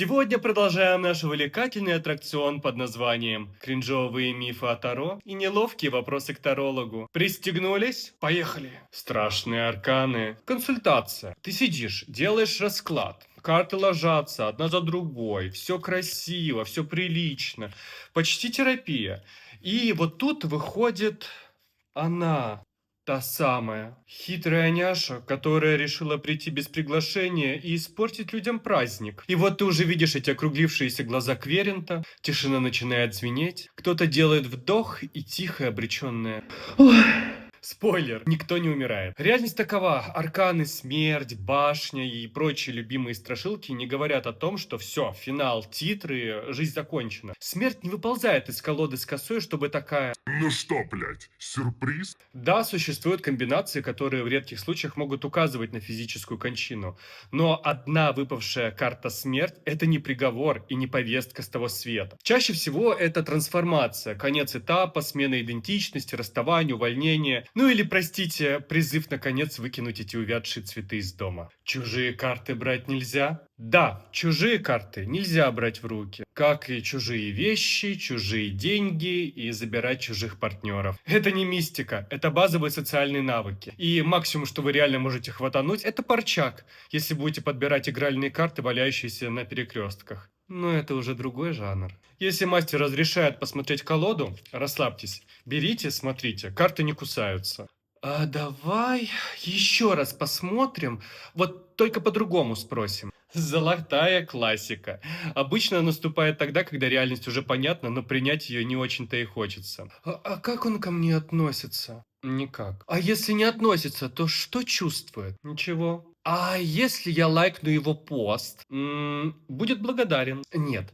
Сегодня продолжаем наш увлекательный аттракцион под названием «Кринжовые мифы о Таро и неловкие вопросы к тарологу». Пристегнулись? Поехали! Страшные арканы. Консультация. Ты сидишь, делаешь расклад. Карты ложатся одна за другой. Все красиво, все прилично. Почти терапия. И вот тут выходит она. Та самая хитрая няша, которая решила прийти без приглашения и испортить людям праздник. И вот ты уже видишь эти округлившиеся глаза Кверинта, тишина начинает звенеть, кто-то делает вдох и тихое обреченное Спойлер, никто не умирает. Реальность такова. Арканы, смерть, башня и прочие любимые страшилки не говорят о том, что все, финал, титры, жизнь закончена. Смерть не выползает из колоды с косой, чтобы такая... Ну что, блядь, сюрприз? Да, существуют комбинации, которые в редких случаях могут указывать на физическую кончину. Но одна выпавшая карта смерть – это не приговор и не повестка с того света. Чаще всего это трансформация, конец этапа, смена идентичности, расставание, увольнение. Ну или, простите, призыв наконец выкинуть эти увядшие цветы из дома. Чужие карты брать нельзя? Да, чужие карты нельзя брать в руки. Как и чужие вещи, чужие деньги и забирать чужих партнеров. Это не мистика, это базовые социальные навыки. И максимум, что вы реально можете хватануть, это парчак, если будете подбирать игральные карты, валяющиеся на перекрестках. Но это уже другой жанр. Если мастер разрешает посмотреть колоду, расслабьтесь. Берите, смотрите, карты не кусаются. А давай еще раз посмотрим, вот только по-другому спросим. Золотая классика. Обычно наступает тогда, когда реальность уже понятна, но принять ее не очень-то и хочется. А как он ко мне относится? Никак. А если не относится, то что чувствует? Ничего. А если я лайкну его пост? Будет благодарен. Нет.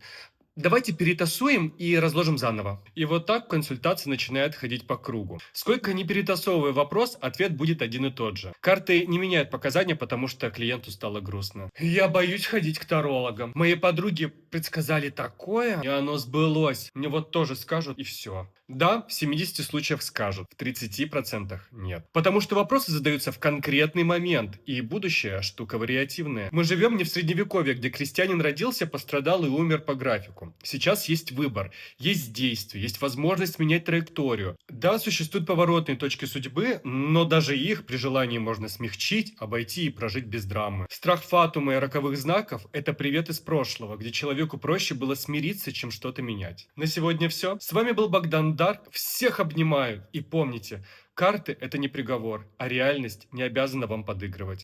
Давайте перетасуем и разложим заново. И вот так консультация начинает ходить по кругу. Сколько ни перетасовывая вопрос, ответ будет один и тот же. Карты не меняют показания, потому что клиенту стало грустно. Я боюсь ходить к тарологам. Мои подруги предсказали такое, и оно сбылось. Мне вот тоже скажут, и все. Да, в 70 случаях скажут, в 30% нет. Потому что вопросы задаются в конкретный момент, и будущее штука вариативная. Мы живем не в средневековье, где крестьянин родился, пострадал и умер по графику. Сейчас есть выбор, есть действие, есть возможность менять траекторию. Да, существуют поворотные точки судьбы, но даже их при желании можно смягчить, обойти и прожить без драмы. Страх фатума и роковых знаков – это привет из прошлого, где человеку проще было смириться, чем что-то менять. На сегодня все. С вами был Богдан Дарк. Всех обнимаю. И помните, карты – это не приговор, а реальность не обязана вам подыгрывать.